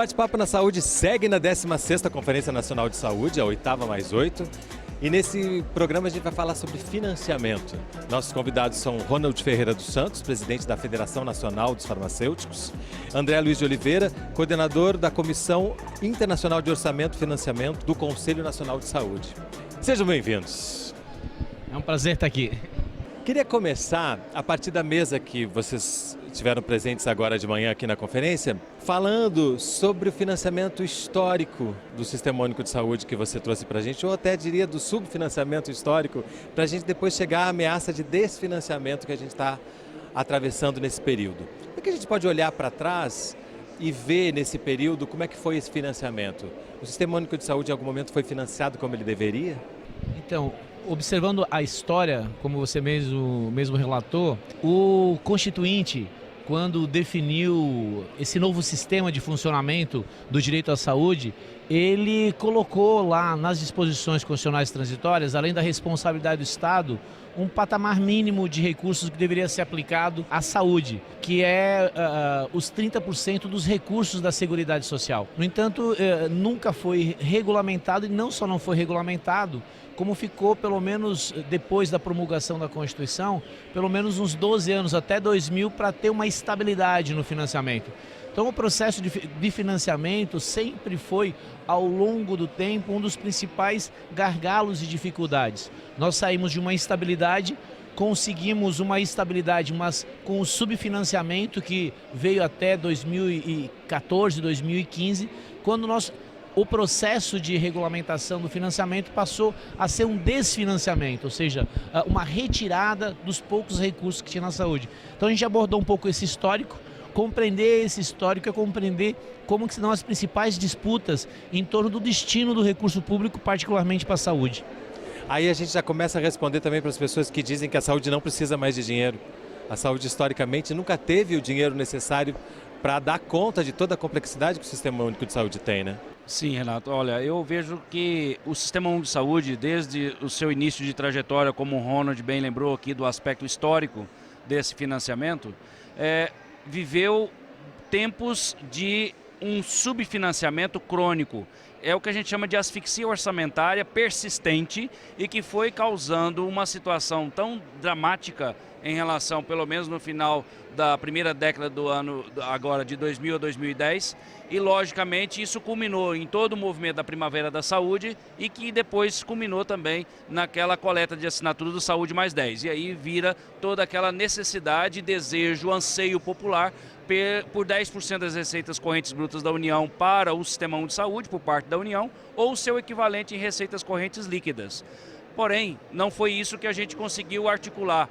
Bate-Papo na Saúde segue na 16ª Conferência Nacional de Saúde, a 8ª mais 8. E nesse programa a gente vai falar sobre financiamento. Nossos convidados são Ronald Ferreira dos Santos, presidente da Federação Nacional dos Farmacêuticos, André Luiz de Oliveira, coordenador da Comissão Internacional de Orçamento e Financiamento do Conselho Nacional de Saúde. Sejam bem-vindos. É um prazer estar aqui. Queria começar a partir da mesa que vocês estiveram presentes agora de manhã aqui na conferência, falando sobre o financiamento histórico do Sistema Único de Saúde que você trouxe para a gente, ou até diria do subfinanciamento histórico, para a gente depois chegar à ameaça de desfinanciamento que a gente está atravessando nesse período. Como é que a gente pode olhar para trás e ver nesse período como é que foi esse financiamento? O Sistema Único de Saúde em algum momento foi financiado como ele deveria? Então, observando a história, como você mesmo relatou, o Constituinte, quando definiu esse novo sistema de funcionamento do direito à saúde, ele colocou lá nas disposições constitucionais transitórias, além da responsabilidade do Estado, um patamar mínimo de recursos que deveria ser aplicado à saúde, que é os 30% dos recursos da Seguridade Social. No entanto, nunca foi regulamentado, e não só não foi regulamentado, como ficou, pelo menos depois da promulgação da Constituição, pelo menos uns 12 anos, até 2000, para ter uma estabilidade no financiamento. Então, o processo de financiamento sempre foi, ao longo do tempo, um dos principais gargalos e dificuldades. Nós saímos de uma instabilidade, conseguimos uma estabilidade, mas com o subfinanciamento que veio até 2014, 2015, quando o processo de regulamentação do financiamento passou a ser um desfinanciamento, ou seja, uma retirada dos poucos recursos que tinha na saúde. Então a gente abordou um pouco esse histórico. Compreender esse histórico é compreender como que são as principais disputas em torno do destino do recurso público, particularmente para a saúde. Aí a gente já começa a responder também para as pessoas que dizem que a saúde não precisa mais de dinheiro. A saúde, historicamente, nunca teve o dinheiro necessário para dar conta de toda a complexidade que o Sistema Único de Saúde tem, né? Sim, Renato. Olha, eu vejo que o Sistema Único de Saúde, desde o seu início de trajetória, como o Ronald bem lembrou aqui do aspecto histórico desse financiamento, viveu tempos de um subfinanciamento crônico. É o que a gente chama de asfixia orçamentária persistente e que foi causando uma situação tão dramática em relação, pelo menos no final da primeira década do ano, agora de 2000 a 2010, e logicamente isso culminou em todo o movimento da Primavera da Saúde e que depois culminou também naquela coleta de assinatura do Saúde Mais 10. E aí vira toda aquela necessidade, desejo, anseio popular por 10% das receitas correntes brutas da União para o Sistema Único de Saúde, por parte da União, ou seu equivalente em receitas correntes líquidas. Porém, não foi isso que a gente conseguiu articular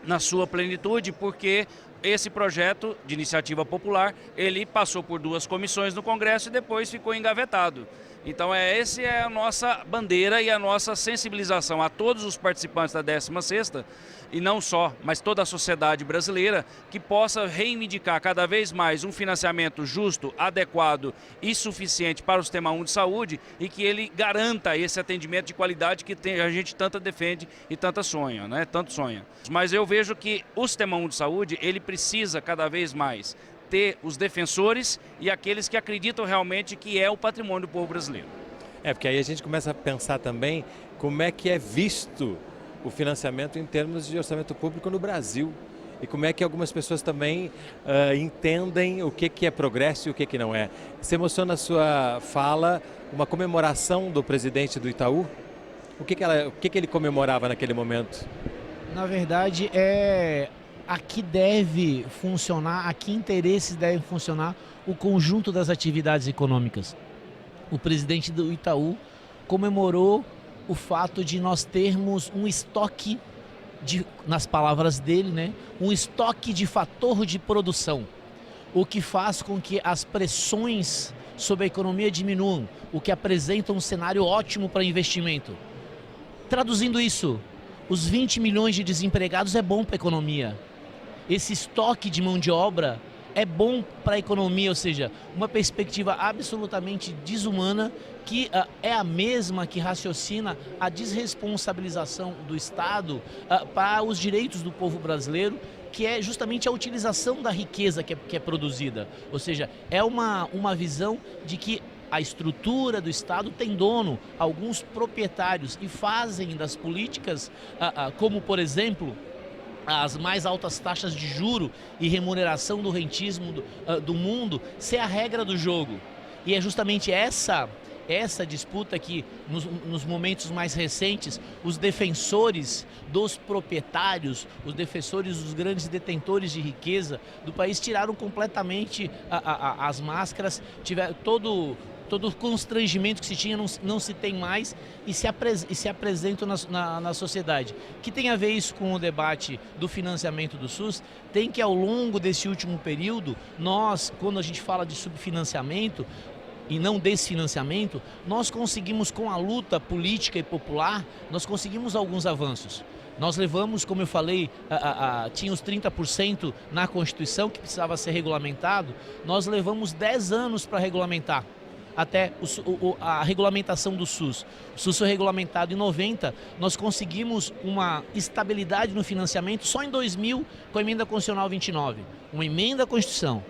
na sua plenitude, porque esse projeto de iniciativa popular, ele passou por 2 comissões no Congresso e depois ficou engavetado. Então essa é a nossa bandeira e a nossa sensibilização a todos os participantes da 16ª, e não só, mas toda a sociedade brasileira, que possa reivindicar cada vez mais um financiamento justo, adequado e suficiente para o Sistema Único de Saúde e que ele garanta esse atendimento de qualidade que a gente tanto defende e tanto sonha. Mas eu vejo que o Sistema Único de Saúde, ele precisa cada vez mais ter os defensores e aqueles que acreditam realmente que é o patrimônio do povo brasileiro. Porque aí a gente começa a pensar também como é que é visto o financiamento em termos de orçamento público no Brasil e como é que algumas pessoas também entendem o que é progresso e o que não é. Você emocionou na sua fala uma comemoração do presidente do Itaú? O que ele comemorava naquele momento? Na verdade, aqui deve funcionar, a que interesses devem funcionar o conjunto das atividades econômicas. O presidente do Itaú comemorou o fato de nós termos um estoque, nas palavras dele, né, um estoque de fator de produção, o que faz com que as pressões sobre a economia diminuam, o que apresenta um cenário ótimo para investimento. Traduzindo isso, os 20 milhões de desempregados é bom para a economia. Esse estoque de mão de obra é bom para a economia, ou seja, uma perspectiva absolutamente desumana que é a mesma que raciocina a desresponsabilização do Estado para os direitos do povo brasileiro, que é justamente a utilização da riqueza que é produzida. Ou seja, é uma visão de que a estrutura do Estado tem dono, alguns proprietários, e fazem das políticas, como por exemplo, as mais altas taxas de juro e remuneração do rentismo do mundo, ser a regra do jogo. E é justamente essa disputa que, nos momentos mais recentes, os defensores dos proprietários, os defensores dos grandes detentores de riqueza do país tiraram completamente as máscaras, tiveram todo o constrangimento que se tinha não se tem mais e se apresentam na sociedade. Que tem a ver isso com o debate do financiamento do SUS? Tem que, ao longo desse último período, nós, quando a gente fala de subfinanciamento e não desfinanciamento, nós conseguimos, com a luta política e popular, nós conseguimos alguns avanços. Nós levamos, como eu falei, tinha os 30% na Constituição que precisava ser regulamentado, nós levamos 10 anos para regulamentar até a regulamentação do SUS. O SUS foi regulamentado em 90, nós conseguimos uma estabilidade no financiamento só em 2000 com a Emenda Constitucional 29, uma emenda à Constituição,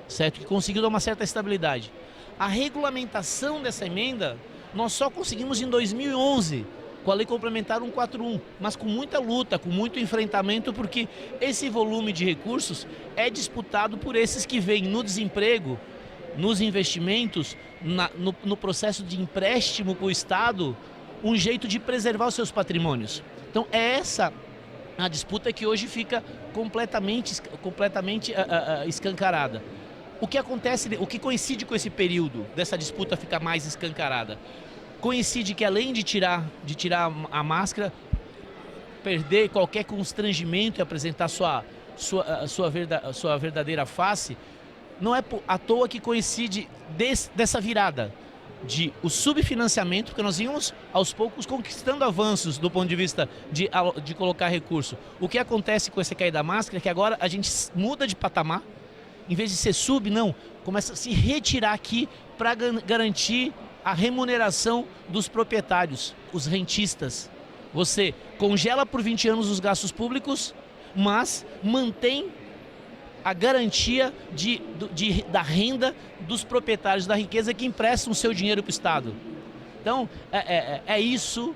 certo? Que conseguiu dar uma certa estabilidade. A regulamentação dessa emenda nós só conseguimos em 2011, com a Lei Complementar 141, mas com muita luta, com muito enfrentamento, porque esse volume de recursos é disputado por esses que veem no desemprego, nos investimentos, no processo de empréstimo para o Estado, um jeito de preservar os seus patrimônios. Então é essa a disputa que hoje fica completamente escancarada. O que acontece, o que coincide com esse período dessa disputa ficar mais escancarada? Coincide que, além de tirar a máscara, perder qualquer constrangimento e apresentar sua verdadeira face, não é à toa que coincide dessa virada de o subfinanciamento, porque nós íamos aos poucos conquistando avanços do ponto de vista de colocar recurso. O que acontece com esse cair da máscara é que agora a gente muda de patamar, em vez de ser não, começa a se retirar aqui para garantir a remuneração dos proprietários, os rentistas. Você congela por 20 anos os gastos públicos, mas mantém a garantia da renda dos proprietários da riqueza que emprestam o seu dinheiro para o Estado. Então, é isso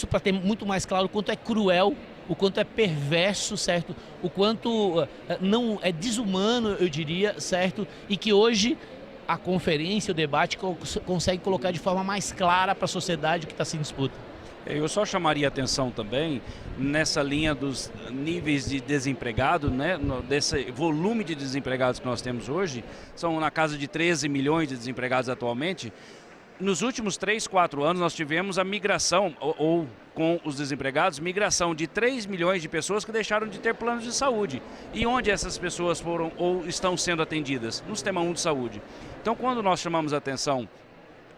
para ter muito mais claro o quanto é cruel, o quanto é perverso, certo? O quanto não é desumano, eu diria, certo? E que hoje a conferência, o debate consegue colocar de forma mais clara para a sociedade o que está sendo disputa. Eu só chamaria atenção também nessa linha dos níveis de desempregado, né? Desse volume de desempregados que nós temos hoje, são na casa de 13 milhões de desempregados atualmente. Nos últimos 3, 4 anos nós tivemos a migração, ou com os desempregados, migração de 3 milhões de pessoas que deixaram de ter planos de saúde. E onde essas pessoas foram ou estão sendo atendidas? No Sistema Único de Saúde. Então, quando nós chamamos a atenção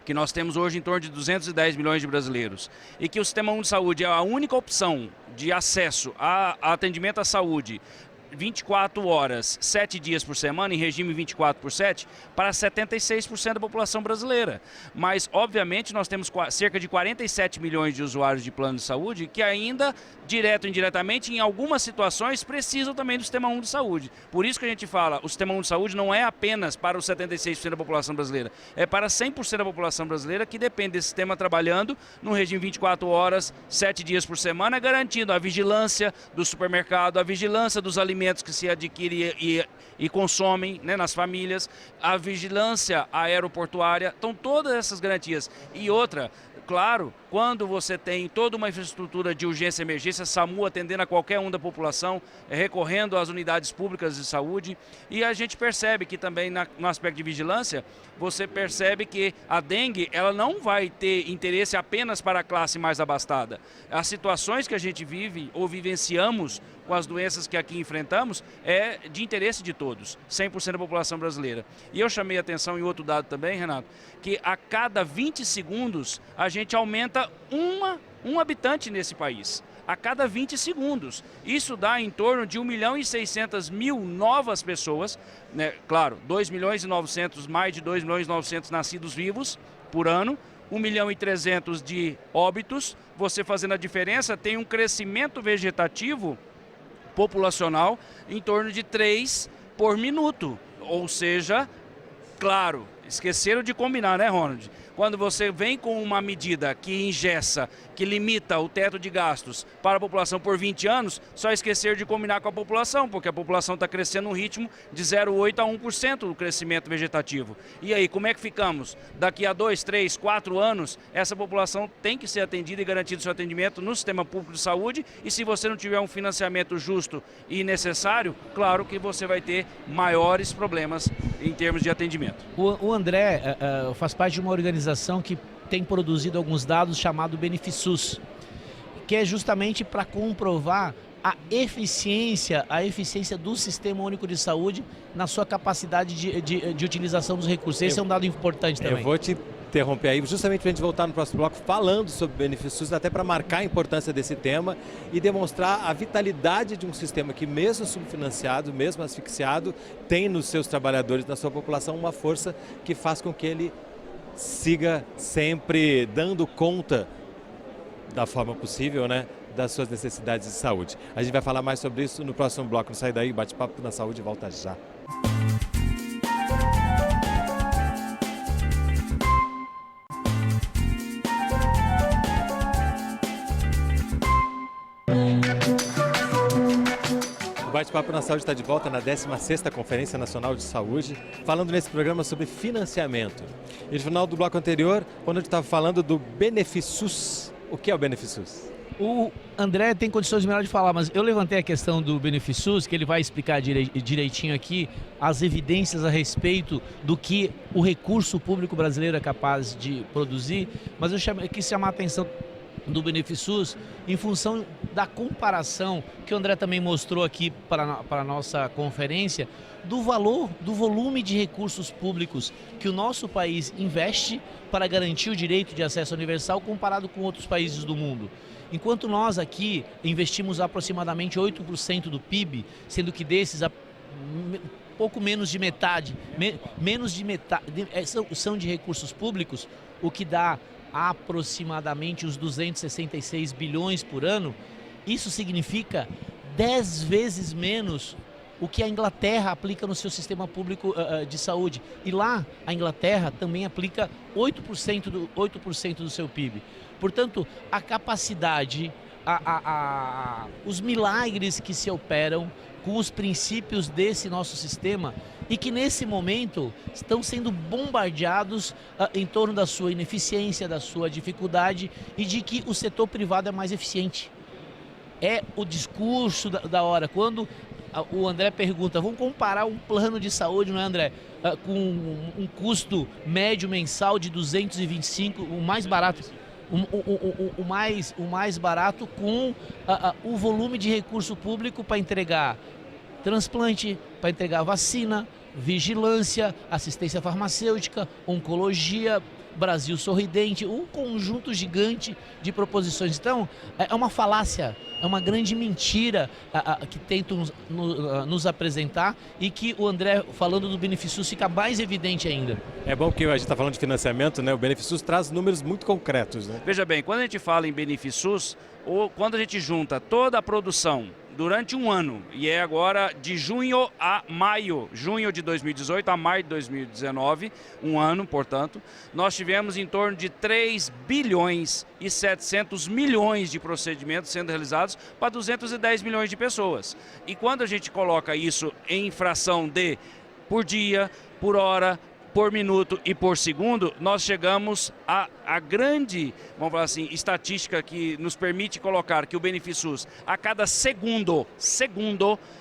que nós temos hoje em torno de 210 milhões de brasileiros e que o Sistema Único de Saúde é a única opção de acesso a atendimento à saúde 24 horas, 7 dias por semana, em regime 24/7, para 76% da população brasileira. Mas, obviamente, nós temos cerca de 47 milhões de usuários de plano de saúde que ainda, direto ou indiretamente, em algumas situações, precisam também do Sistema Único de Saúde. Por isso que a gente fala, o Sistema Único de Saúde não é apenas para os 76% da população brasileira, é para 100% da população brasileira que depende desse sistema trabalhando no regime 24 horas, 7 dias por semana, garantindo a vigilância do supermercado, a vigilância dos alimentos que se adquirem e consomem, né, nas famílias, a vigilância aeroportuária, então todas essas garantias. E outra, claro, quando você tem toda uma infraestrutura de urgência e emergência, SAMU atendendo a qualquer um da população, recorrendo às unidades públicas de saúde, e a gente percebe que também no aspecto de vigilância, você percebe que a dengue, ela não vai ter interesse apenas para a classe mais abastada. As situações que a gente vive ou vivenciamos com as doenças que aqui enfrentamos é de interesse de todos, 100% da população brasileira. E eu chamei a atenção em outro dado também, Renato, que a cada 20 segundos a gente aumenta um habitante nesse país. A cada 20 segundos. Isso dá em torno de 1.600.000 novas pessoas, né? Claro, 2.900.000, mais de 2.900.000 nascidos vivos por ano, 1.300.000 de óbitos. Você fazendo a diferença, tem um crescimento vegetativo populacional em torno de 3 por minuto. Ou seja, claro, esqueceram de combinar, né, Ronald? Quando você vem com uma medida que engessa, que limita o teto de gastos para a população por 20 anos, só esquecer de combinar com a população, porque a população está crescendo um ritmo de 0,8% a 1% do crescimento vegetativo. E aí, como é que ficamos? Daqui a 2, 3, 4 anos, essa população tem que ser atendida e garantido seu atendimento no sistema público de saúde, e se você não tiver um financiamento justo e necessário, claro que você vai ter maiores problemas em termos de atendimento. O André faz parte de uma organização que tem produzido alguns dados chamado Benefisus, que é justamente para comprovar a eficiência do Sistema Único de Saúde na sua capacidade de utilização dos recursos. Esse é um dado importante também. Eu vou te interromper aí, justamente para a gente voltar no próximo bloco falando sobre Benefisus, até para marcar a importância desse tema e demonstrar a vitalidade de um sistema que, mesmo subfinanciado, mesmo asfixiado, tem nos seus trabalhadores, na sua população, uma força que faz com que ele siga sempre dando conta da forma possível, né, das suas necessidades de saúde. A gente vai falar mais sobre isso no próximo bloco. Não sai daí, Bate-Papo na Saúde volta já. O Bate-Papo na Saúde está de volta na 16ª Conferência Nacional de Saúde, falando nesse programa sobre financiamento. E no final do bloco anterior, quando a gente estava falando do Benefisus, o que é o Benefisus? O André tem condições melhores de falar, mas eu levantei a questão do Benefisus, que ele vai explicar direitinho aqui as evidências a respeito do que o recurso público brasileiro é capaz de produzir, mas eu quis chamar a atenção do Benefisus em função da comparação que o André também mostrou aqui para a nossa conferência, do valor, do volume de recursos públicos que o nosso país investe para garantir o direito de acesso universal comparado com outros países do mundo. Enquanto nós aqui investimos aproximadamente 8% do PIB, sendo que desses pouco menos de metade, são de recursos públicos, o que dá aproximadamente os 266 bilhões por ano, isso significa 10 vezes menos o que a Inglaterra aplica no seu sistema público de saúde. E lá, a Inglaterra também aplica 8% do seu PIB. Portanto, a capacidade, os milagres que se operam com os princípios desse nosso sistema e que nesse momento estão sendo bombardeados em torno da sua ineficiência, da sua dificuldade e de que o setor privado é mais eficiente. É o discurso da hora. Quando o André pergunta, vamos comparar um plano de saúde, não é, André? Com um custo médio mensal de 225, o mais barato, o mais barato com o volume de recurso público para entregar transplante, para entregar vacina, vigilância, assistência farmacêutica, oncologia, Brasil sorridente, um conjunto gigante de proposições. Então, é uma falácia, é uma grande mentira que tentam nos apresentar e que o André, falando do Benefisus, fica mais evidente ainda. É bom que a gente está falando de financiamento, né? O Benefisus traz números muito concretos, né? Veja bem, quando a gente fala em Benefisus, ou quando a gente junta toda a produção durante um ano, e é agora de junho a maio, junho de 2018 a maio de 2019, um ano, portanto, nós tivemos em torno de 3 bilhões e 700 milhões de procedimentos sendo realizados para 210 milhões de pessoas. E quando a gente coloca isso em fração de por dia, por hora, por minuto e por segundo, nós chegamos a grande, vamos falar assim, estatística que nos permite colocar que o Benefisus, a cada segundo,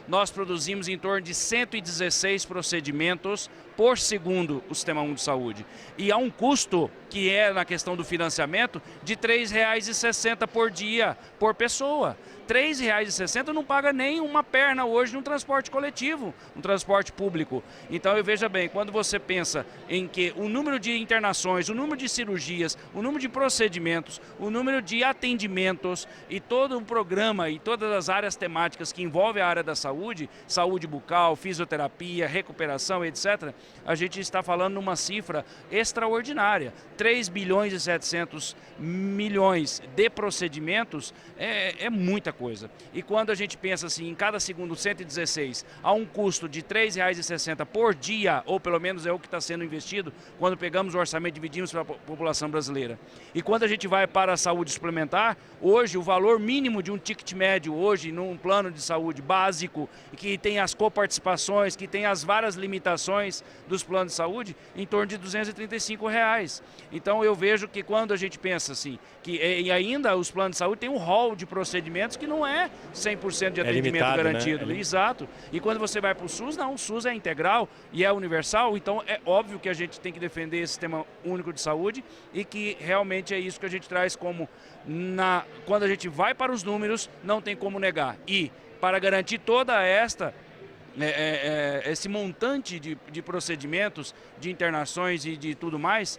nós produzimos em torno de 116 procedimentos por segundo o Sistema Único de Saúde. E há um custo, que é na questão do financiamento, de R$ 3,60 por dia, por pessoa. R$ 3,60 não paga nem uma perna hoje no transporte coletivo, no transporte público. Então, eu veja bem, quando você pensa em que o número de internações, o número de cirurgias, o número de procedimentos, o número de atendimentos e todo um programa e todas as áreas temáticas que envolvem a área da saúde, saúde bucal, fisioterapia, recuperação, etc., a gente está falando numa cifra extraordinária. 3 bilhões e 700 milhões de procedimentos é muita coisa. E quando a gente pensa assim, em cada segundo 116, a um custo de R$ 3,60 por dia, ou pelo menos é o que está sendo investido, quando pegamos o orçamento e dividimos para a população brasileira. E quando a gente vai para a saúde suplementar, hoje o valor mínimo de um ticket médio, hoje num plano de saúde básico, que tem as coparticipações, que tem as várias limitações dos planos de saúde, em torno de R$ 235. Então eu vejo que quando a gente pensa assim, e ainda os planos de saúde têm um rol de procedimentos que não é 100% de atendimento limitado, garantido. né? Exato. E quando você vai para o SUS, não, o SUS é integral e é universal, então é óbvio que a gente tem que defender esse sistema único de saúde e que realmente é isso que a gente traz como, quando a gente vai para os números, não tem como negar. E para garantir toda esse montante de procedimentos, de internações e de tudo mais,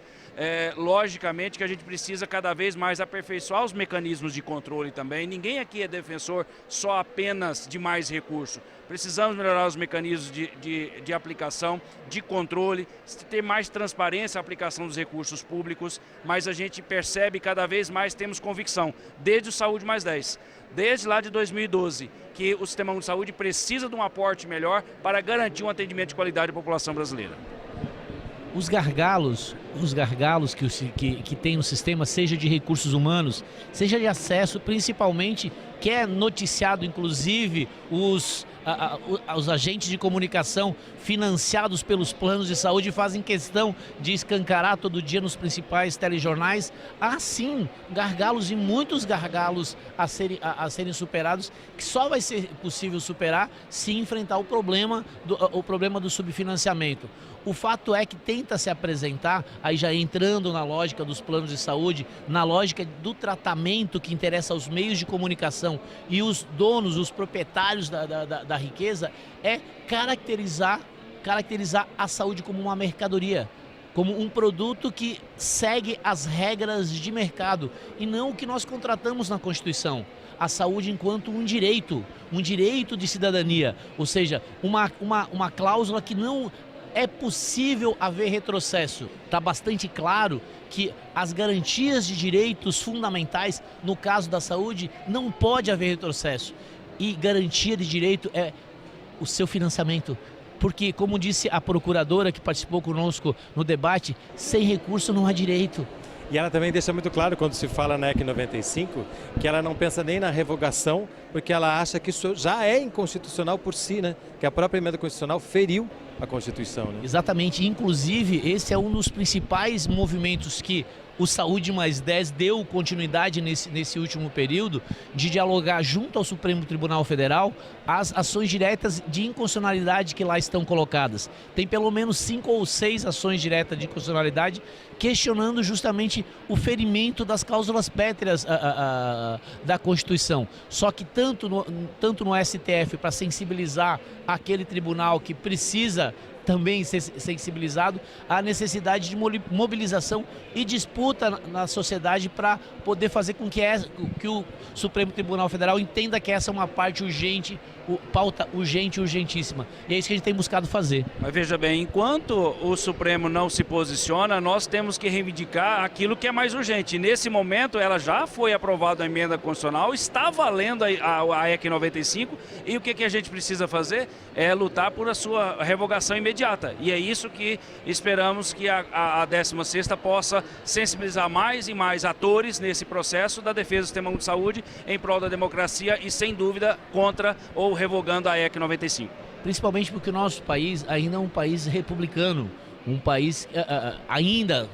logicamente que a gente precisa cada vez mais aperfeiçoar os mecanismos de controle também. Ninguém aqui é defensor só apenas de mais recurso. Precisamos melhorar os mecanismos de aplicação, de controle, ter mais transparência na aplicação dos recursos públicos, mas a gente percebe cada vez mais, temos convicção, desde o Saúde Mais 10, desde lá de 2012, que o Sistema Único de Saúde precisa de um aporte melhor para garantir um atendimento de qualidade à população brasileira. Os gargalos que tem no sistema, seja de recursos humanos, seja de acesso, principalmente, que é noticiado, inclusive, os agentes de comunicação financiados pelos planos de saúde fazem questão de escancarar todo dia nos principais telejornais. Há sim gargalos e muitos gargalos a serem superados, que só vai ser possível superar se enfrentar o problema do subfinanciamento. O fato é que tenta se apresentar, aí já entrando na lógica dos planos de saúde, na lógica do tratamento que interessa aos meios de comunicação e os donos, os proprietários da riqueza, é caracterizar a saúde como uma mercadoria, como um produto que segue as regras de mercado e não o que nós contratamos na Constituição. A saúde enquanto um direito de cidadania, ou seja, uma cláusula que não é possível haver retrocesso. Está bastante claro que as garantias de direitos fundamentais, no caso da saúde, não pode haver retrocesso. E garantia de direito é o seu financiamento. Porque, como disse a procuradora que participou conosco no debate, sem recurso não há direito. E ela também deixa muito claro, quando se fala na EC 95, que ela não pensa nem na revogação, porque ela acha que isso já é inconstitucional por si, né? Que a própria emenda constitucional feriu a Constituição, né? Exatamente. Inclusive, esse é um dos principais movimentos que o Saúde Mais 10 deu continuidade nesse último período, de dialogar junto ao Supremo Tribunal Federal as ações diretas de inconstitucionalidade que lá estão colocadas. Tem pelo menos 5 ou 6 ações diretas de inconstitucionalidade questionando justamente o ferimento das cláusulas pétreas da Constituição. Só que tanto no STF, para sensibilizar aquele tribunal que precisa também ser sensibilizado à necessidade de mobilização e disputa na sociedade para poder fazer com que o Supremo Tribunal Federal entenda que essa é uma parte urgente, pauta urgente e urgentíssima. E é isso que a gente tem buscado fazer. Mas veja bem, enquanto o Supremo não se posiciona, nós temos que reivindicar aquilo que é mais urgente. Nesse momento, ela já foi aprovada a emenda constitucional, está valendo a EC 95, e o que a gente precisa fazer é lutar por a sua revogação imediata. E é isso que esperamos que a 16ª possa sensibilizar mais e mais atores nesse processo da defesa do Sistema Único de Saúde em prol da democracia e, sem dúvida, contra ou revogando a EC 95. Principalmente porque o nosso país ainda é um país republicano, um país ainda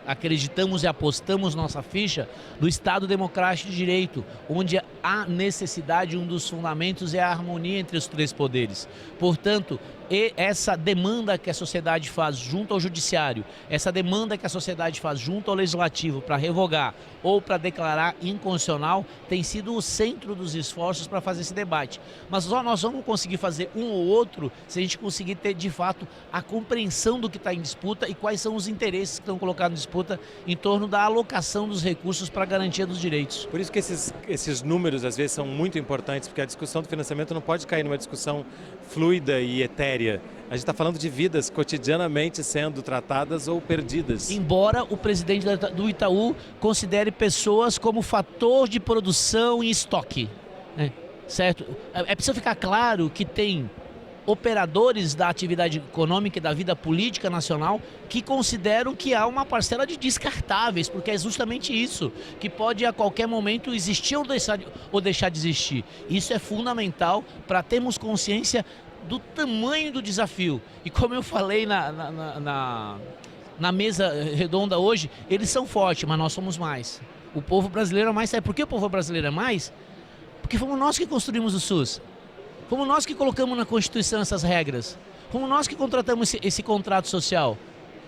acreditamos e apostamos nossa ficha do Estado Democrático de Direito, onde há necessidade, um dos fundamentos é a harmonia entre os 3 poderes. Portanto, essa demanda que a sociedade faz junto ao judiciário, essa demanda que a sociedade faz junto ao legislativo para revogar ou para declarar inconstitucional, tem sido o centro dos esforços para fazer esse debate. Mas só nós vamos conseguir fazer um ou outro se a gente conseguir ter, de fato, a compreensão do que está em disputa e quais são os interesses que estão colocados em disputa em torno da alocação dos recursos para a garantia dos direitos. Por isso que esses números, às vezes, são muito importantes, porque a discussão do financiamento não pode cair numa discussão fluida e etérica. séria. A gente está falando de vidas cotidianamente sendo tratadas ou perdidas. Embora o presidente do Itaú considere pessoas como fator de produção em estoque, né? Certo? É preciso ficar claro que tem operadores da atividade econômica e da vida política nacional que consideram que há uma parcela de descartáveis, porque é justamente isso, que pode a qualquer momento existir ou deixar de existir. Isso é fundamental para termos consciência do tamanho do desafio. E como eu falei na mesa redonda hoje, eles são fortes, mas nós somos mais. O povo brasileiro é mais. Sabe por que o povo brasileiro é mais? Porque fomos nós que construímos o SUS. Fomos nós que colocamos na Constituição essas regras. Fomos nós que contratamos esse contrato social.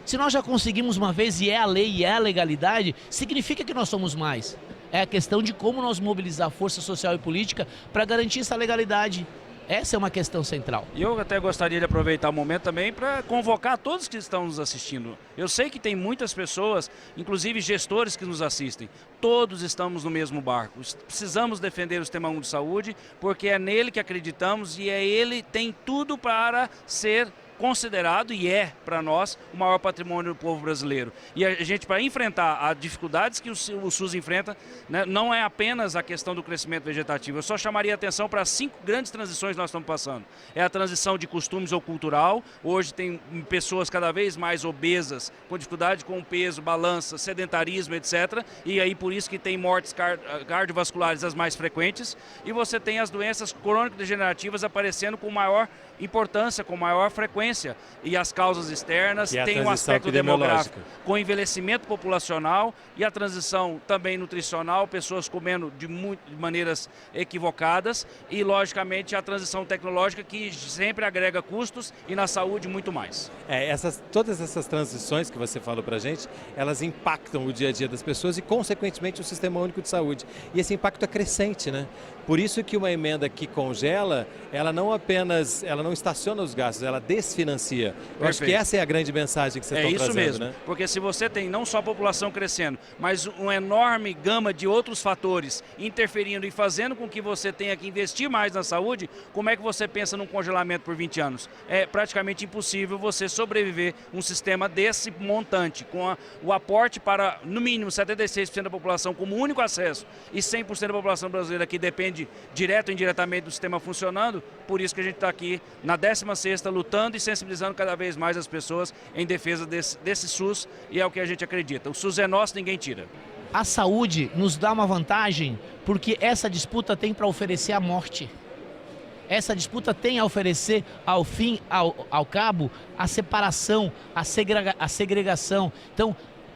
Se nós já conseguimos uma vez e é a lei e é a legalidade, significa que nós somos mais. É a questão de como nós mobilizar a força social e política para garantir essa legalidade. Essa é uma questão central. E eu até gostaria de aproveitar o momento também para convocar todos que estão nos assistindo. Eu sei que tem muitas pessoas, inclusive gestores que nos assistem. Todos estamos no mesmo barco. Precisamos defender o Sistema Único de Saúde, porque é nele que acreditamos e ele tem tudo para ser considerado, e é para nós, o maior patrimônio do povo brasileiro. E a gente, para enfrentar as dificuldades que o SUS enfrenta, né, não é apenas a questão do crescimento vegetativo. Eu só chamaria a atenção para 5 grandes transições que nós estamos passando. É a transição de costumes ou cultural. Hoje tem pessoas cada vez mais obesas, com dificuldade com o peso, balança, sedentarismo, etc. E aí por isso que tem mortes cardiovasculares as mais frequentes. E você tem as doenças crônico-degenerativas aparecendo com maior importância, com maior frequência. E as causas externas, tem um aspecto demográfico, com envelhecimento populacional e a transição também nutricional, pessoas comendo de maneiras equivocadas e, logicamente, a transição tecnológica que sempre agrega custos e na saúde muito mais. Todas essas transições que você falou para a gente, elas impactam o dia a dia das pessoas e, consequentemente, o Sistema Único de Saúde. E esse impacto é crescente, né? Por isso que uma emenda que congela, ela não estaciona os gastos, ela desfinancia. Eu acho que essa é a grande mensagem que vocês estão trazendo. É isso mesmo, né? Porque se você tem não só a população crescendo, mas uma enorme gama de outros fatores interferindo e fazendo com que você tenha que investir mais na saúde, como é que você pensa num congelamento por 20 anos? É praticamente impossível você sobreviver um sistema desse montante, com o aporte para, no mínimo, 76% da população como único acesso e 100% da população brasileira que depende direto ou indiretamente do sistema funcionando. Por isso que a gente está aqui na 16ª lutando e sensibilizando cada vez mais as pessoas em defesa desse SUS, e é o que a gente acredita. O SUS é nosso, ninguém tira. A saúde nos dá uma vantagem porque essa disputa tem para oferecer a morte. Essa disputa tem a oferecer ao fim, ao cabo, a separação, a segregação. Então,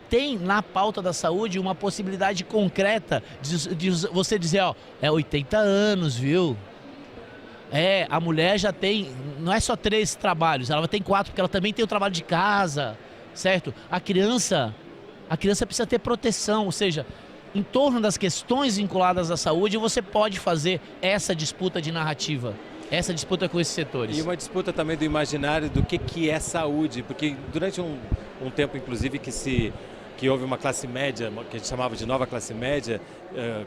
tem na pauta da saúde uma possibilidade concreta de você dizer, ó, é 80 anos, viu? A mulher já tem, não é só 3 trabalhos, ela tem 4, porque ela também tem o trabalho de casa, certo? A criança precisa ter proteção, ou seja, em torno das questões vinculadas à saúde, você pode fazer essa disputa de narrativa, essa disputa com esses setores. E uma disputa também do imaginário do que é saúde, porque durante um tempo, inclusive, que houve uma classe média, que a gente chamava de nova classe média,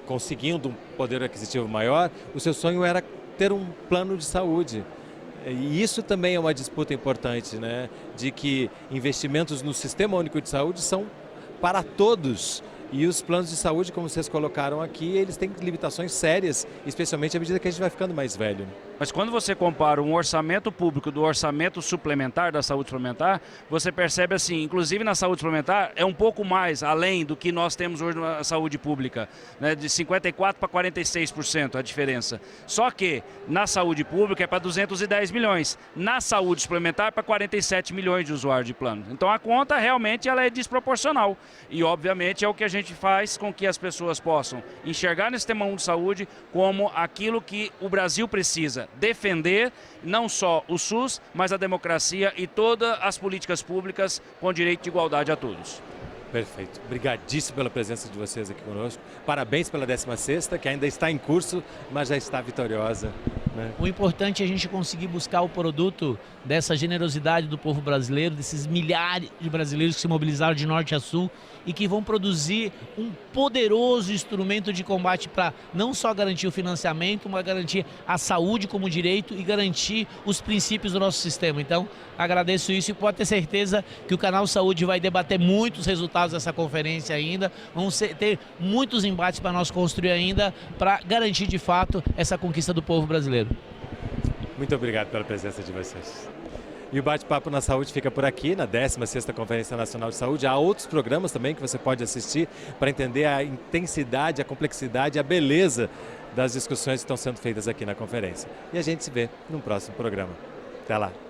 conseguindo um poder aquisitivo maior, o seu sonho era ter um plano de saúde. E isso também é uma disputa importante, né? De que investimentos no Sistema Único de Saúde são para todos. E os planos de saúde, como vocês colocaram aqui, eles têm limitações sérias, especialmente à medida que a gente vai ficando mais velho. Mas quando você compara um orçamento público do orçamento suplementar, da saúde suplementar, você percebe assim, inclusive na saúde suplementar, é um pouco mais além do que nós temos hoje na saúde pública, né, de 54% para 46% a diferença. Só que na saúde pública é para 210 milhões, na saúde suplementar é para 47 milhões de usuários de plano. Então a conta realmente ela é desproporcional e obviamente é o que a gente faz com que as pessoas possam enxergar no Sistema Único de Saúde como aquilo que o Brasil precisa. Defender não só o SUS, mas a democracia e todas as políticas públicas com direito de igualdade a todos. Perfeito. Obrigadíssimo pela presença de vocês aqui conosco. Parabéns pela 16ª, que ainda está em curso, mas já está vitoriosa. né? O importante é a gente conseguir buscar o produto dessa generosidade do povo brasileiro, desses milhares de brasileiros que se mobilizaram de norte a sul e que vão produzir um poderoso instrumento de combate para não só garantir o financiamento, mas garantir a saúde como direito e garantir os princípios do nosso sistema. Então, agradeço isso e pode ter certeza que o Canal Saúde vai debater muitos resultados dessa conferência ainda, vamos ter muitos embates para nós construir ainda, para garantir de fato essa conquista do povo brasileiro. Muito obrigado pela presença de vocês. E o Bate-Papo na Saúde fica por aqui, na 16ª Conferência Nacional de Saúde. Há outros programas também que você pode assistir para entender a intensidade, a complexidade, a beleza das discussões que estão sendo feitas aqui na conferência. E a gente se vê no próximo programa. Até lá!